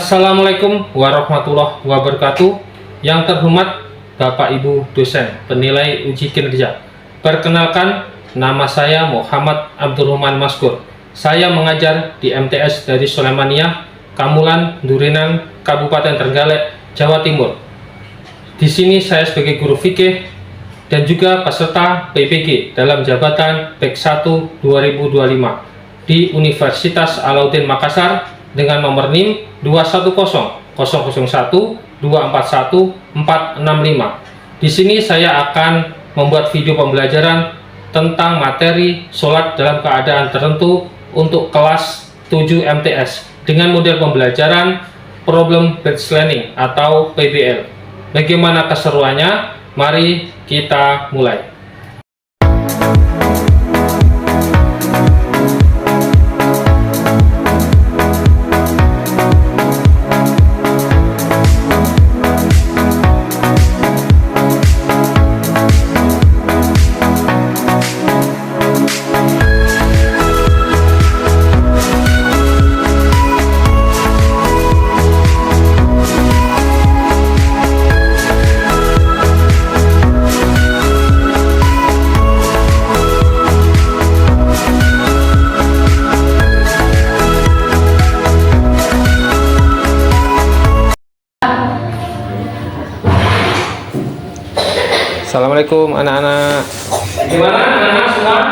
Assalamualaikum warahmatullahi wabarakatuh. Yang terhormat Bapak Ibu dosen penilai uji kinerja. Perkenalkan, nama saya Muhammad Abdurrahman Maskur. Saya mengajar di MTS dari Sulaimaniyah, Kamulan, Durinan, Kabupaten Trenggalek, Jawa Timur. Di sini saya sebagai guru fikih dan juga peserta PPG dalam jabatan PEK 1 2025 di Universitas Alauddin Makassar dengan nomor NIM 210.001.241.465. Di sini saya akan membuat video pembelajaran tentang materi sholat dalam keadaan tertentu untuk kelas 7 MTS dengan model pembelajaran Problem Based Learning atau PBL. Bagaimana keseruannya? Mari kita mulai. Assalamualaikum anak-anak. Gimana anak-anak semua?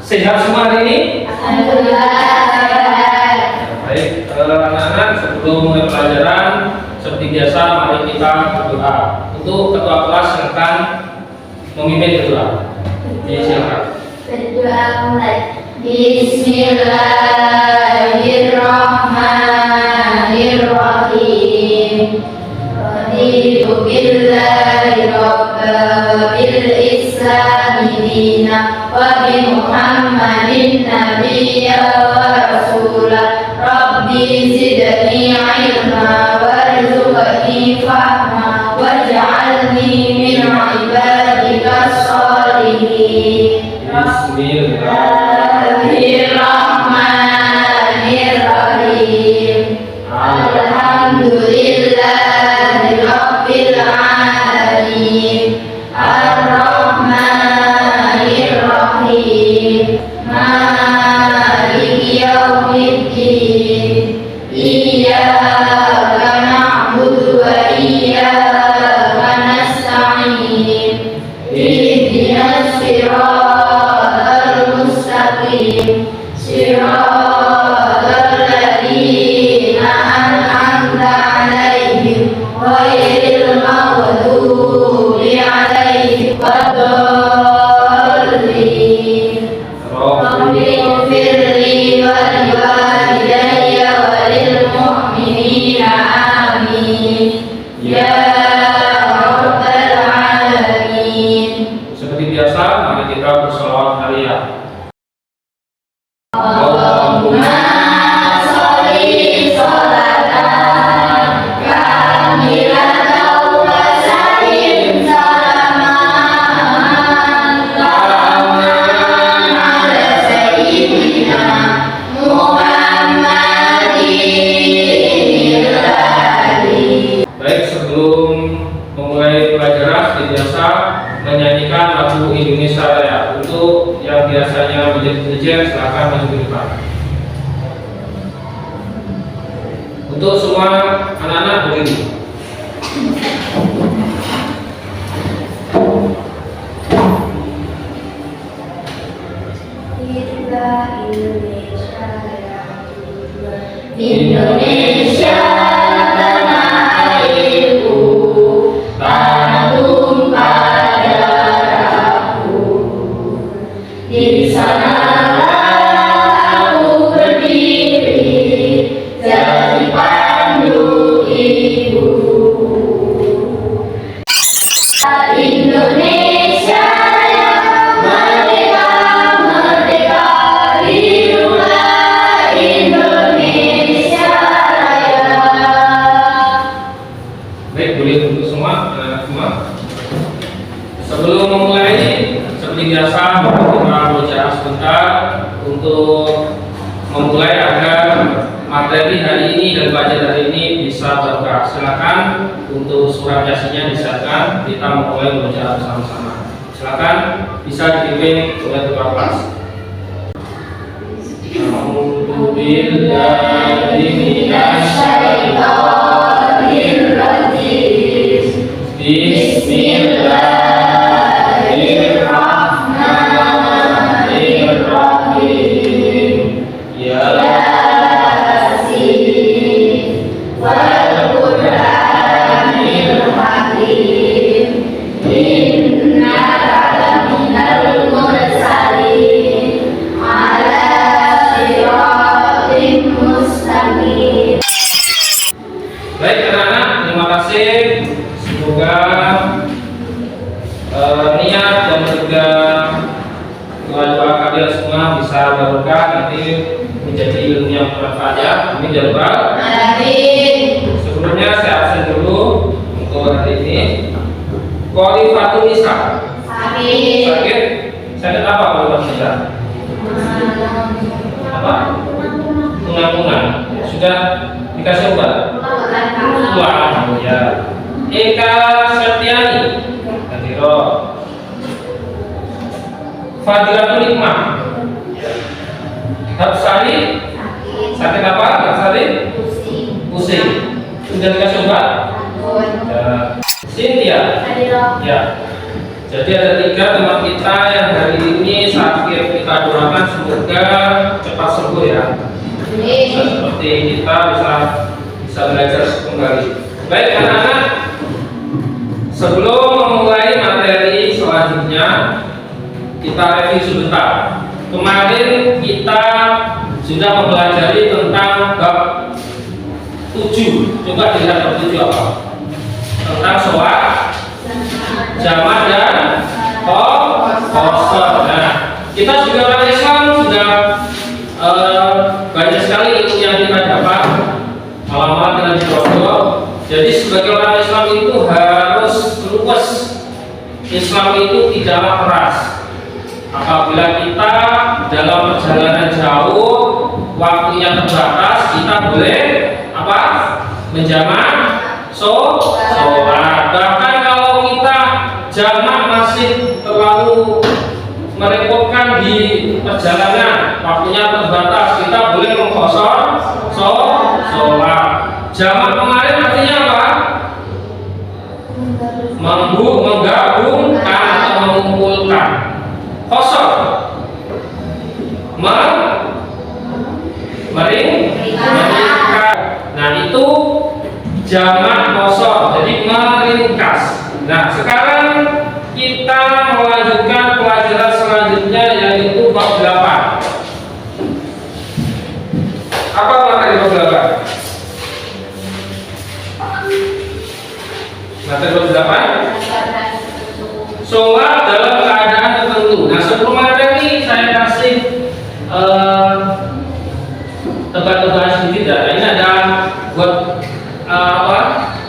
Sehat semua hari ini? Alhamdulillah. Baik, anak-anak, sebelum mulai pelajaran seperti biasa mari kita berdoa. Untuk ketua kelas yang akan memimpin berdoa. Silakan. Berdoa mulai. Bismillahirrahmanirrahim. Raditu billahi rabba bil islami dina wa bi muhammadin nabiyya wa rasulah. Rabbi zidni ilma warzuqni fahma waj'alni min ibadika sholihin. Bismillahirrahmanirrahim. Alhamdulillahi rabbil alamin. Ar-Rahmanir-Rahim. Maliki yaumiddin. Iyyaka na'budu wa iyyaka nasta'in. Ihdinas siratal mustaqim. Siratal ladzina an'amta 'alaihim ghairil maghdubi 'alaihim wad-dallin. Rabbighfirli wa liwalidayya wa lil mu'minina amin. Ya rabbal alamin. Seperti biasa, mari kita bersolawat harian. Allahumma sholli sholatan kamilatan wa sallim salaman taman ala sayyidina Muhammadin al-ali. Baik, sebelum memulai pelajaran seperti biasa menyanyikan lagu Indonesia Raya. Untuk yang biasanya menjadi silakan maju ke depan. Untuk semua anak-anak berdiri. Indonesia tanah airku, tanah tumpah darahku. Di sanalah aku berdiri, jadi pandu ibu. Indonesia yang merdeka, merdeka, hiduplah Indonesia. memulai agar materi hari ini dan pelajaran hari ini bisa berkah. Silakan untuk surat yasinnya disiapkan, kita memulai belajar bersama-sama. Silakan bisa dipimpin oleh ketua kelas. A'udzu billahi minasy syaithanir rajim. Bismillahirrahmanirrahim. Ya Yasin wal Qur'anil Hakim. Innaka laminal mursalin ala siratin mustaqim. Baik anak-anak, terima kasih. Semoga niat dan juga doa kalian semua bisa berkah, nanti menjadi ilmu yang bermanfaat ya. Amin ya rabbal alamin. Sebelumnya saya absen dulu untuk hari ini. Khalifatul Nisa. Sakit? Sakit apa Khalifatul Nisa? Apa? Tunang-tunang. Sudah dikasih obat? Wah, ya. Eka Septiani. Kadiro. Fadilatul Hikmah. Hapsari. Sakit apa? Hapsari? Pusing. Sudah dikasih obat? Cynthia. Ya. Jadi ada 3 teman kita yang hari ini sakit. Kita doakan semoga cepat sembuh ya. Bisa seperti kita bisa belajar kembali. Baik anak-anak, sebelum memulai materi selanjutnya kita review sebentar. Kemarin kita sudah mempelajari tentang bab 7. Coba dilihat bab 7 apa? Tentang sholat, jamak dan qasar. Nah, kita juga orang Islam sudah banyak sekali ilmu yang kita dapat, malam-malam dengan jodoh. Jadi sebagai orang Islam itu harus luwes. Islam itu tidaklah keras. Apabila kita dalam perjalanan jauh, waktunya terbatas, kita boleh apa? Menjamak sholat. Bahkan kalau kita jamak masih terlalu merepotkan di perjalanan, waktunya terbatas, kita boleh mengqasar sholat. Jamak kemarin artinya apa? Menggabungkan atau mengumpulkan. Qasar meringkas. Nah itu jamak qasar, jadi meringkas. Nah sekarang kita melanjutkan pelajaran selanjutnya yaitu bab 8. Apa materi bab 8? Materi bab 8 sholat dalam keadaan tertentu. Nah sebelum materi saya kasih tebak-tebakan sedikit ya. Ini ada buat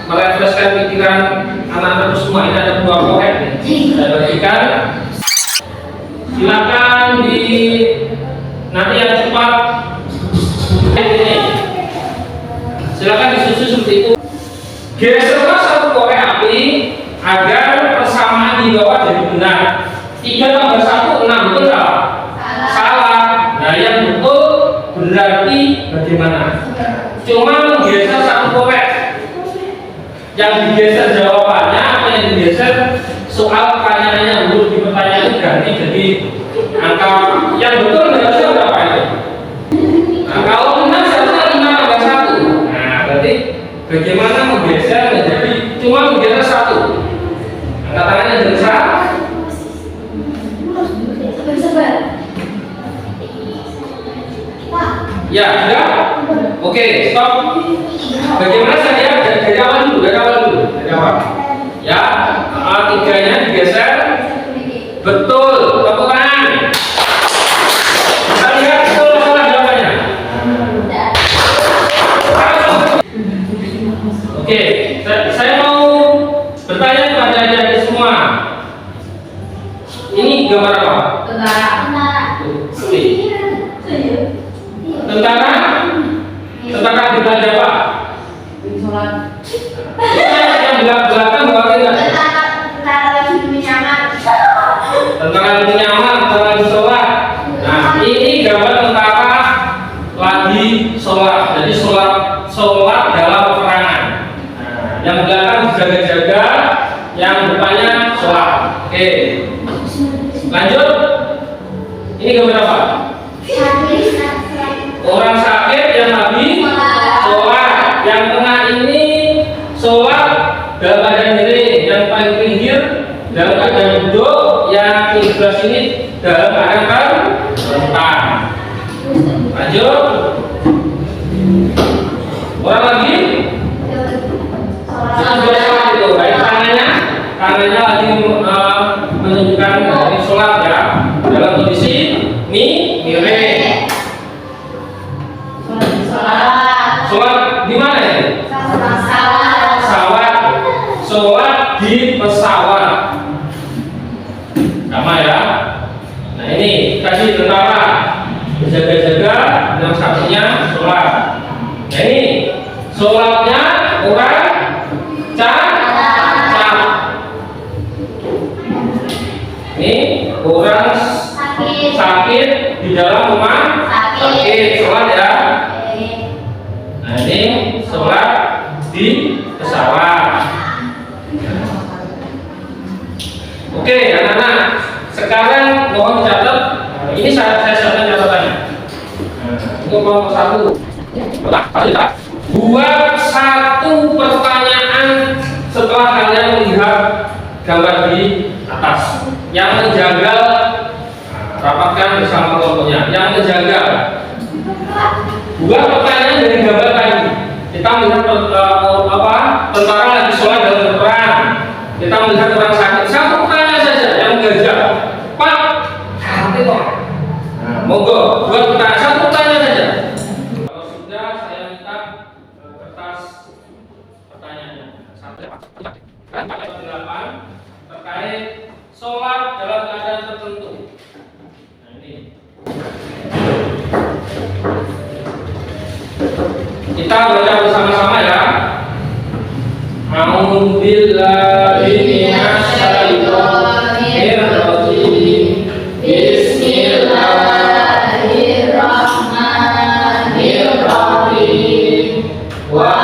merefreshkan pikiran anak-anak semua. Ini ada 2 poin nih. Saya bagikan. Silakan di nanti yang cepat ini. Silakan disusun seperti itu. Geserlah 1 korek api agar persamaan di bawah jadi benar. 3 tambah 1 6, betul nggak? Salah. Nah yang betul berarti bagaimana? Cuma menggeser 1 korek. Yang digeser jawabannya, apa yang digeser soal pertanyaannya, huruf di pertanyaan itu ganti jadi angka yang betul harusnya berapa itu? Nah kalau benar seharusnya 5 tambah 1. Nah berarti bagaimana menggeser menjadi cuma menggeser 1? Angkat tangannya dari sana. Ya sudah? Oke, stop. Bagaimana saja dari awal dulu, dari awal. Ya, A3-nya digeser. Betul, tepuk tangan. Kita lihat betul masalah jawabannya. Oke, saya mau bertanya kepada adik-adik semua. Ini gambar apa? Tentara. Tentara Tentara? Tentara di belakang apa? Sholat. Yang belakang bawa enggak? Tentara lagi menyamar. Tentara lagi nyamar, tentara lagi sholat. Nah, ini gambar tentara lagi sholat. Jadi sholat dalam peperangan. Nah, yang belakang jaga-jaga, yang depannya sholat. Oke. Lanjut. Ini gambar apa? Orang sakit yang habis sholat. Yang tengah ini sholat dalam keadaan miring. Yang paling pinggir dalam keadaan duduk. Yang di sebelah sini dalam keadaan terlentang. Lanjut. Orang lagi sholat itu. Baik, tangannya lagi menunjukkan dari sholat ya. Dalam kondisi miring. Sholat di mana ya? Pesawat. Sholat di pesawat. Sama ya. Nah ini kasih tentara berjaga-jaga, yang satunya sholat. Nah ini sholatnya orang cacat. Ini orang sakit di dalam rumah sakit, sholat ya. Nah ini sholat di pesawat. Oke anak-anak, sekarang mohon dicatat. Ini saya catat catatannya. Untuk kelompok 1. Buat satu pertanyaan setelah kalian melihat gambar di atas. Yang menjagal, rapatkan bersama kelompoknya. Yang menjagal, buat pertanyaan dari gambar tadi. Kita melihat tentara lagi sholat dalam berperang. Kita melihat orang sakit. Satu pertanyaan saja yang menjajal. Pak, sakit kok. Nah, monggo, buat pertanyaan, satu pertanyaan saja. Kalau sudah, saya minta kertas pertanyaannya. 8 terkait sholat dalam keadaan tertentu. Nah ini. Kita baca bersama-sama ya. A'udzubillahi minasyaitonir rajim. Bismillahirrahmanirrahim. Wa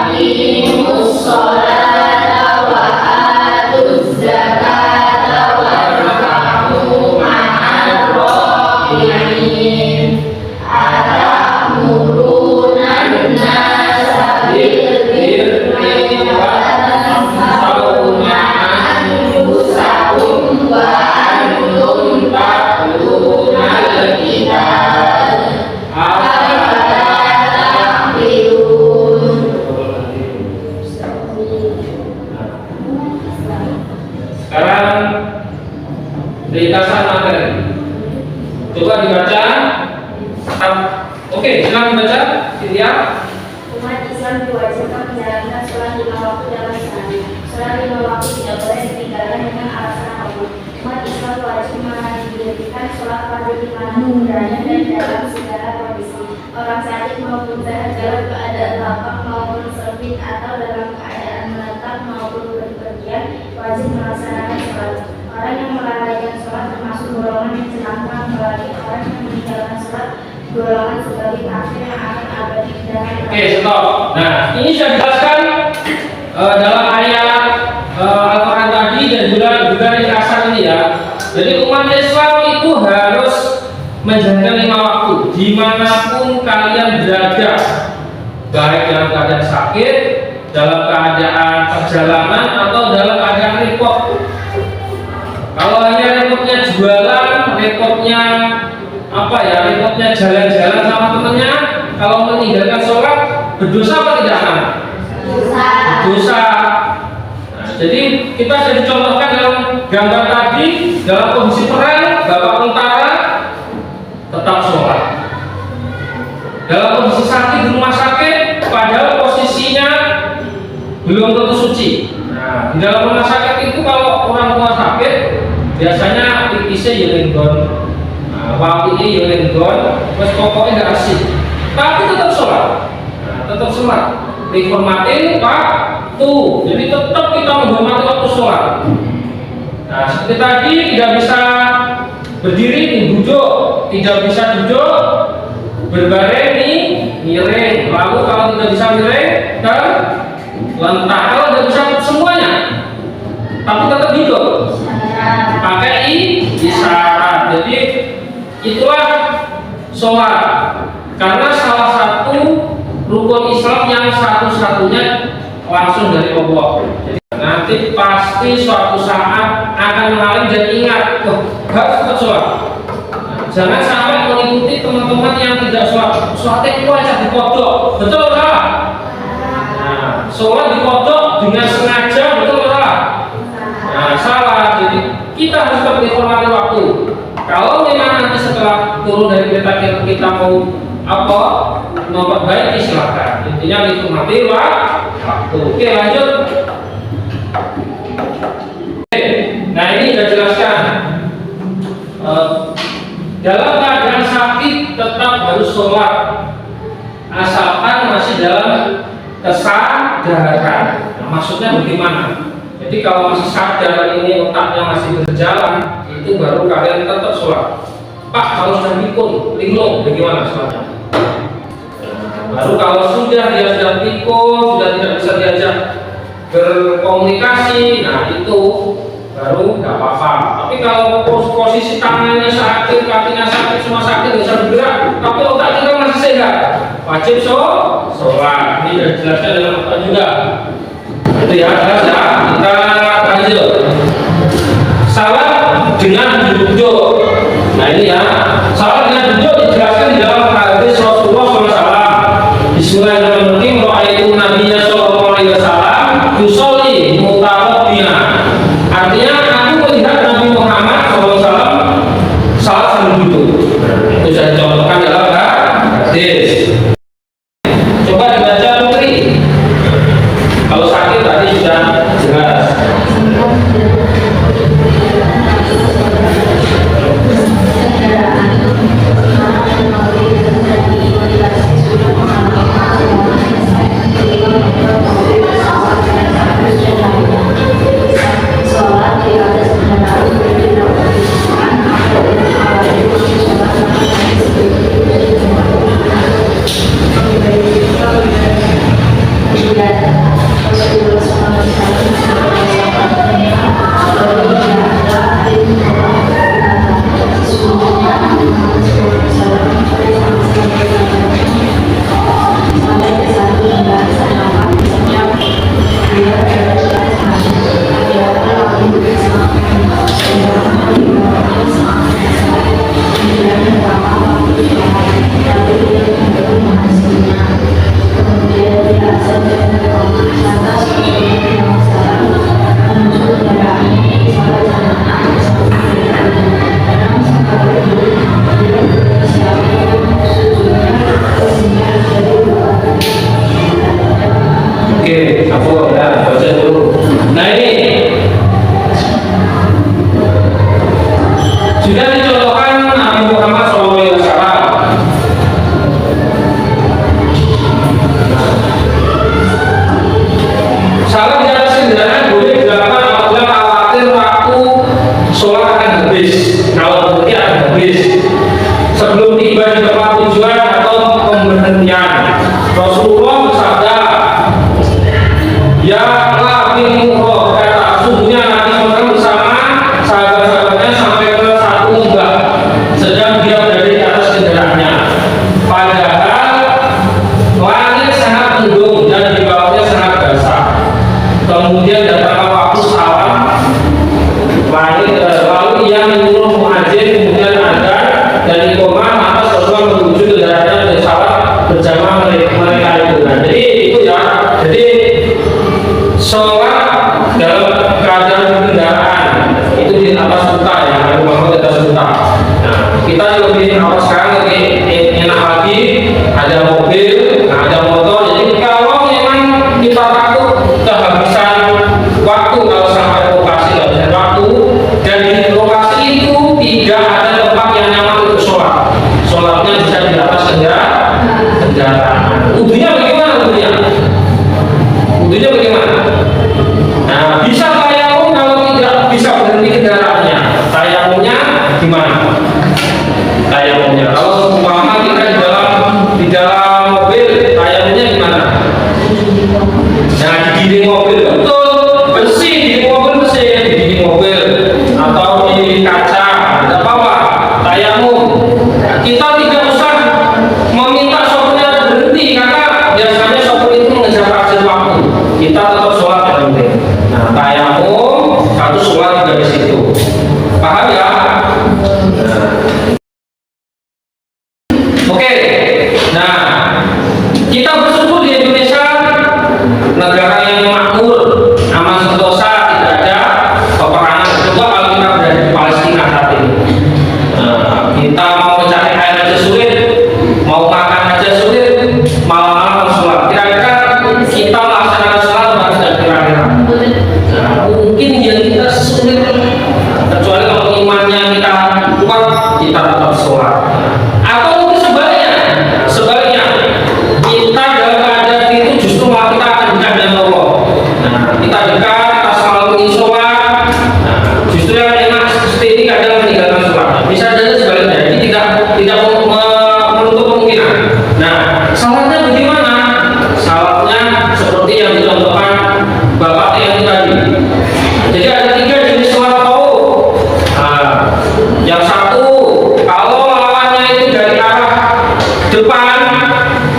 aqimus sholata wa atuz zakata warka'u ma'ar raki'in. Atamuruna nasa bil birri wa tansawna anfusakum wa antum tatluna al-kitab. Afala ta'qilun. Sekarang ringkasan materi. Coba dibaca. Oke, silakan baca. Ilya. Umat Islam diwajibkan menjalankan sholat 5 waktu dalam sehari. Sholat 5 waktu tidak boleh ditinggalkan dengan alasan apapun. Umat Islam wajib mendirikan sholat pada dimanapun berada dan dalam segala kondisi. Orang sakit maupun sehat dalam keadaan lapang maupun sempit atau dalam keadaan menetap maupun berpergian wajib melaksanakan sholat. Orang yang melalaikan sholat termasuk golongan yang celaka, apalagi orang yang meninggalkan sholat golongan sebagai kafir yang akan abadi di dalam. Oke, stop. Nah, ini sudah dijelaskan dalam ayat Al-Quran tadi dan juga ringkasan ini ya. Jadi umat Islam itu harus menjalankan 5 waktu dimanapun kalian berada, baik dalam keadaan sakit, dalam keadaan perjalanan atau dalam keadaan repot. Kalau hanya repotnya jualan, repotnya repotnya jalan-jalan sama temennya, kalau meninggalkan sholat berdosa apa tidak kan? Berdosa. Nah, jadi kita sudah dicontohkan dalam gambar tadi, dalam kondisi perang, bapak tentara tetap sholat. Dalam kondisi sakit di rumah sakit, padahal posisinya belum tentu suci. Nah, di dalam rumah sakit itu kalau orang tua sakit, biasanya pipisnya yelenggon, wapinya yelenggon, terus pokoknya nggak asik. tapi tetap sholat. Nah, tetap sholat. Dihormatin waktu. Jadi tetap kita menghormati waktu sholat. Nah, seperti tadi tidak bisa berdiri, duduk, tidak bisa duduk, berbaring, miring. Lalu kalau tidak bisa miring, lentah. Kalau tidak bisa semuanya, tapi tetap duduk, pakai isyarat. Jadi itulah sholat. Karena salah satu rukun Islam yang satu-satunya langsung dari Allah. Jadi nanti pasti suatu saat akan mengalami dan ingat, harus tetap sholat. Jangan sampai mengikuti teman-teman yang tidak sholat. Sholatnya itu aja dikodok, betul nggak? Nah, sholat dikodok dengan sengaja, betul nggak? Nah, salah. Jadi kita harus tetap dihormati waktu. Kalau memang nanti setelah turun dari kereta kita mau memperbaiki, silakan. Intinya dihormati waktu. Oke, lanjut. Nah, ini sudah jelaskan. Dalam keadaan sakit tetap harus sholat, asalkan masih dalam kesadaran. Nah, maksudnya bagaimana? Jadi kalau masih sadar, ini otaknya masih berjalan, itu baru kalian tetap sholat. Pak, kalau sudah pikun, linglung, bagaimana sholatnya? Baru kalau dia sudah pikun, sudah tidak bisa diajak berkomunikasi, nah itu baru nggak apa-apa. Tapi kalau posisi tangannya sakit, kakinya sakit, semua sakit, nggak bisa bergerak, tapi otak kita masih sehat, wajib sholat. Ini sudah dijelaskan dalam otak juga. Itu ya, jelas ya. Kita lanjut. Salat dengan duduk. Nah ini ya, salat dengan duduk dijelaskan di dalam hadis Rasulullah SAW. Bismillahirrahmanirrahim. Ra'aitu Nabiyya sallallahu alaihi wasallam yusolli mutarabbiyan. Artinya aku melihat Nabi Muhammad SAW salat sambil duduk. Itu saya contohkan dalam hadis. Coba dibaca Putri. Kalau sakit tadi sudah jelas.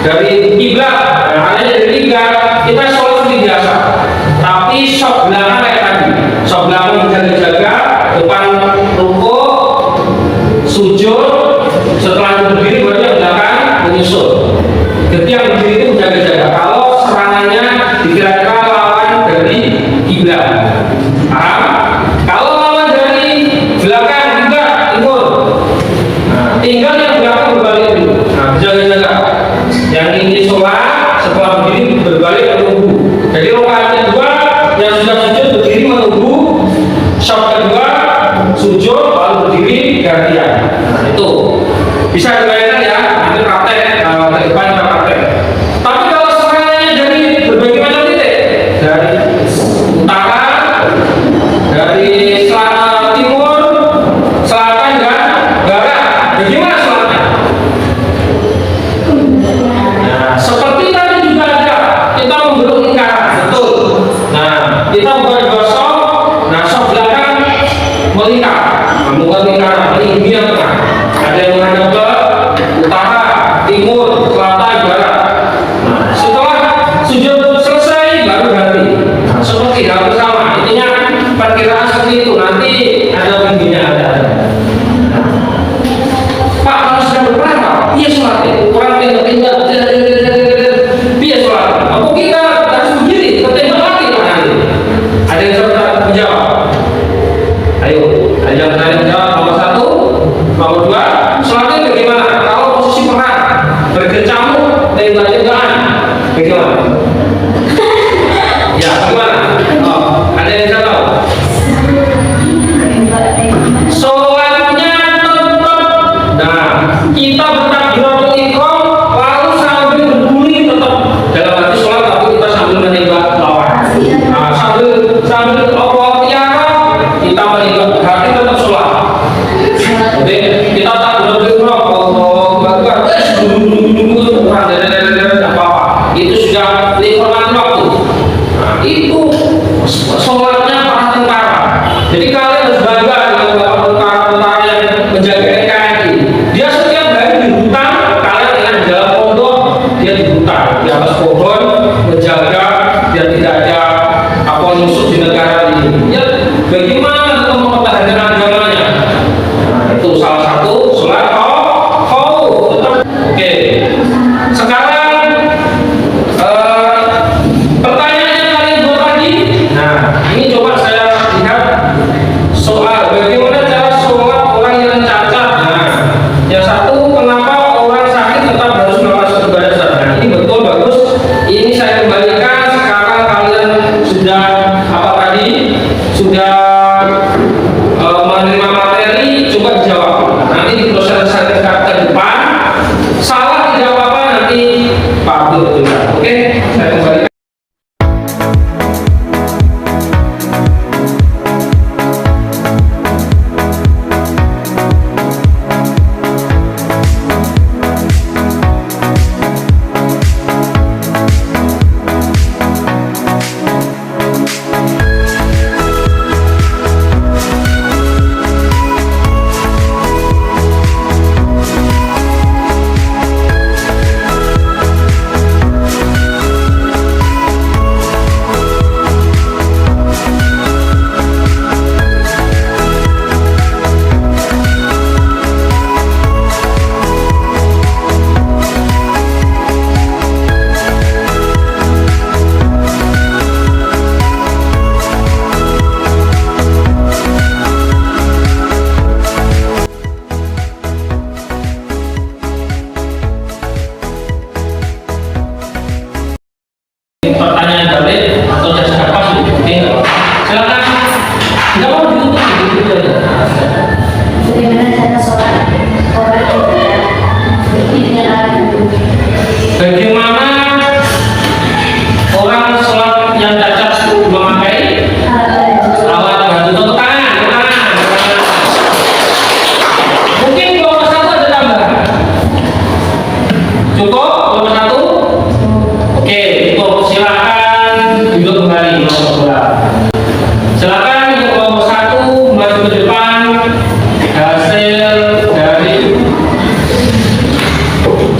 dari kiblat, ada dari kiblat kita sholat seperti biasa, tapi sok belakang kayak tadi, sok belakang jaga-jaga, depan rukuk, sujud, setelah berdiri baru yang belakang menyusul. Jadi yang berdiri itu jaga-jaga. Kalau serangannya dikira-kira lawan dari kiblat, kalau lawan dari belakang juga timur, tinggal yang belakang berbalik dulu. Jaga-jaga. Yang ini sholat setelah berdiri berbalik menunggu. Jadi rakaat kedua yang sudah sujud berdiri menunggu, shot kedua sujud lalu berdiri gantian. Itu bisa dibayangkan ya. Nanti praktek ke depan kita praktek. Tapi kalau serangannya dari berbagai macam titik, dari utara, dari timur, selatan dan barat, bagaimana sholatnya? Nah, seperti tadi juga ada, kita membelok lingkaran, betul. Nah, kita buat dua sok, nah sok belakang melingkar, membuat lingkaran, ini yang tengah. Ada yang menghadap ke utara, timur, selatan, barat. Nah, setelah sujud selesai baru ganti. Nah, seperti hal bersama, intinya perkiraan seperti itu. Nanti ada bimbingnya ada. Pak, kalau sedang berperang, Pak, iya sholatnya. Orang tembak-tembak, dia sholat. Apa kita harus berdiri, tertembak lagi Pak nanti? Ada yang bisa menjawab? Ayo, ada yang berani menjawab. Nomor satu, nomor dua, sholatnya bagaimana? Kalau posisi perang, berkecamuk, tembak-tembakan, bagaimana? Ya, bagaimana? Oh, ada yang bisa tahu? Sholatnya tetap. Nah, kita bertakbiratul ihram lalu sambil berguling tetap dalam arti sholat, tapi kita sambil menembak lawan. Nah, sambil Allahu Akbar kita menembak, berarti tetap sholat. Jadi kita takbiratul ihram Allahu Akbar, kurang dari apa-apa. Itu sudah dihormati waktu. Nah, itu sholatnya para tentara. Jadi kalian harus bangga dengan tentara-tentara yang menjaga NKRI. Dia setiap hari di hutan, kalian ingat di dalam pondok, dia di hutan, di atas pohon, menjaga biar tidak ada apa musuh di negara ini. Ya, bagaimana untuk mempertahankan agamanya? Nah, itu salah satu sholat khauf. Oke. Sekarang pertanyaan yang kalian buat tadi. Nah, ini coba saya lihat soal bagaimana cara sholat orang yang cacat. Nah, yang satu, kenapa orang sakit tetap harus melakukan ibadah salat? Nah, ini betul bagus. Ini saya kembalikan. Sekarang kalian sudah apa tadi? Sudah menerima materi, coba dijawab. Nanti di proses sertifikat ke depan, salah tidak apa-apa, nanti Pak Abdul juga. Oke, saya kembalikan. Pertanyaan balik atau jasa apa sih? Oke, silakan. Nggak mau ditutup gitu aja. Bagaimana cara sholat orang yang tidak berdiri dengan alat duduk? Bagaimana orang sholat yang cacat memakai alat bantu? Tepuk tangan, tepuk tangan. Mungkin kelompok satu ada tambahan. Cukup kelompok satu? Oke, cukup. Silakan duduk kembali kelompok dua. Silakan untuk kelompok satu maju ke depan. Hasil dari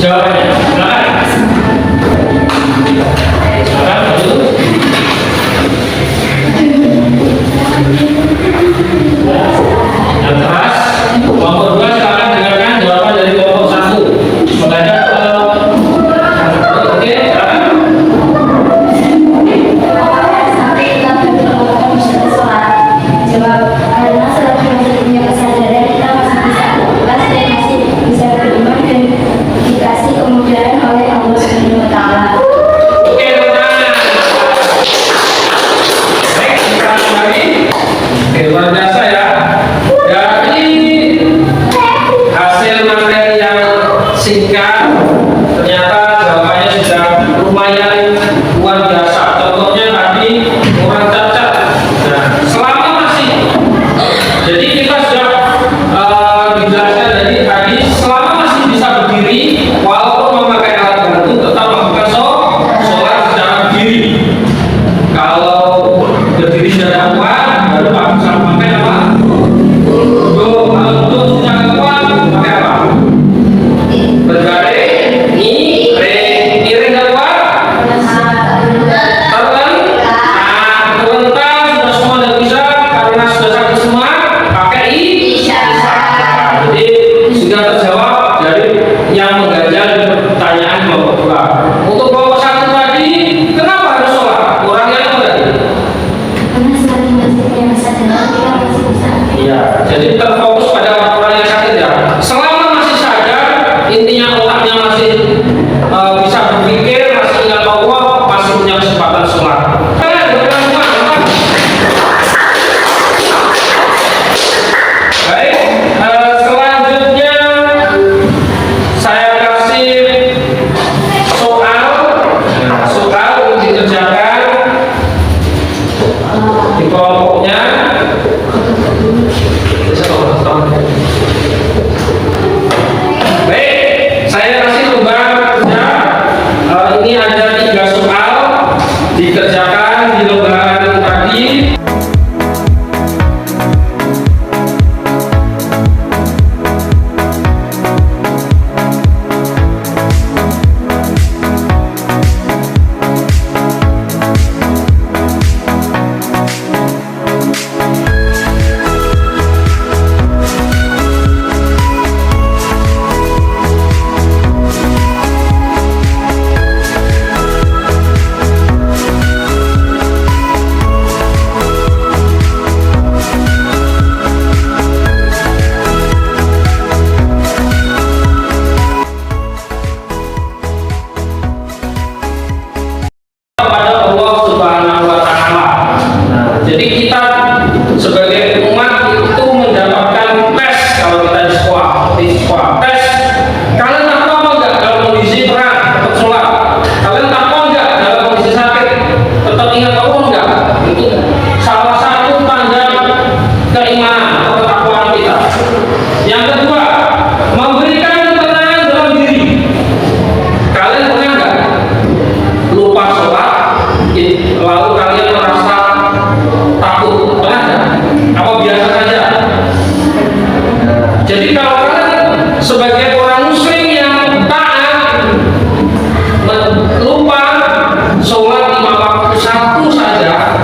jawabannya. Silakan. bisa berpikir, masih ingat Allah, masih punya kesempatan sholat. Baik, selanjutnya saya kasih soal untuk dikerjakan di kelompoknya. Baik, saya kasih lembar kerja. Ini ada 3 soal dikerjakan di lembar tadi. Kepada Allah Subhanahu wa Ta'ala. Jadi kita sebagai umat itu mendapatkan tes kalau kita di sekolah. Tes, kalian takwa apa enggak dalam kondisi perang tetap sholat? Kalian takwa enggak dalam kondisi sakit tetap ingat Allah enggak? Itu salah satu tanda keimanan atau ketakwaan kita. Yang kedua, memberikan ketenangan dalam diri. Kalian pernah enggak lupa sholat, lalu kalian merasa takut? Pernah nggak? Apa biasa saja? Jadi kalau kalian sebagai orang muslim yang taat lupa sholat 5 waktu satu saja,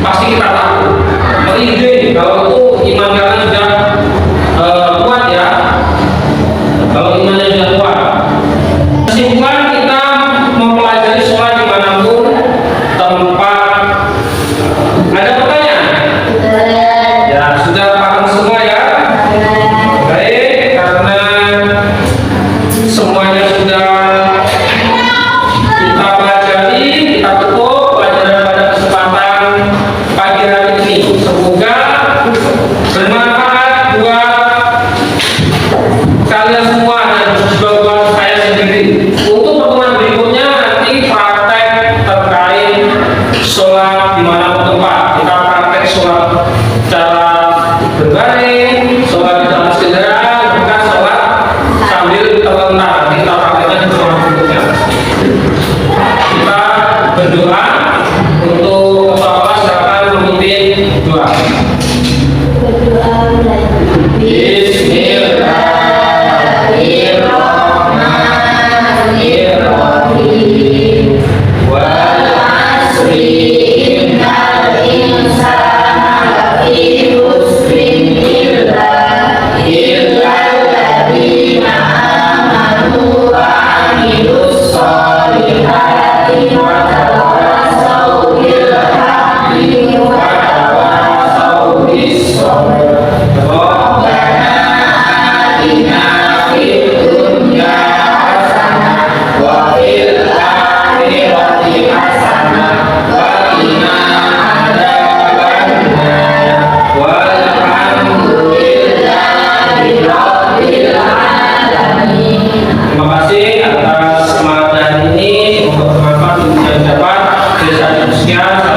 pasti kita takut, merinding. Kalau itu iman kalian sudah kuat ya. Kalau imannya sudah kuat. Kesimpulan, kita mempelajari sholat dimanapun tempat. Ada pertanyaan? Ya, sudah paham semua ya? Baik, karena semuanya sudah kita pelajari, kita tutup pelajaran pada kesempatan pagi hari ini. Semoga bermanfaat buat kalian semua dan juga buat saya sendiri. Untuk pertemuan berikutnya nanti praktek terkait sholat di mana tempat. Kita praktek sholat cara berbaring, sholat di dalam kendaraan, bukan sholat sambil terlentang. Kita praktekkan di pertemuan berikutnya. Kita berdoa untuk ketua silakan memimpin doa. Bismillahirrahmanirrahim. Wal asri innal insana lafi khusrin illa alladziina amanu wa 'amilus sholihati wa tawassaw bil haqqi wa tawassaw bis sabr. Rabbana atina fid dunya hasanah wa fil akhirati hasanah wa qina adzabannar. Walhamdulillahi rabbil alamin. Terima kasih atas semangat hari ini. Semoga bermanfaat untuk kita dapat. Sekian.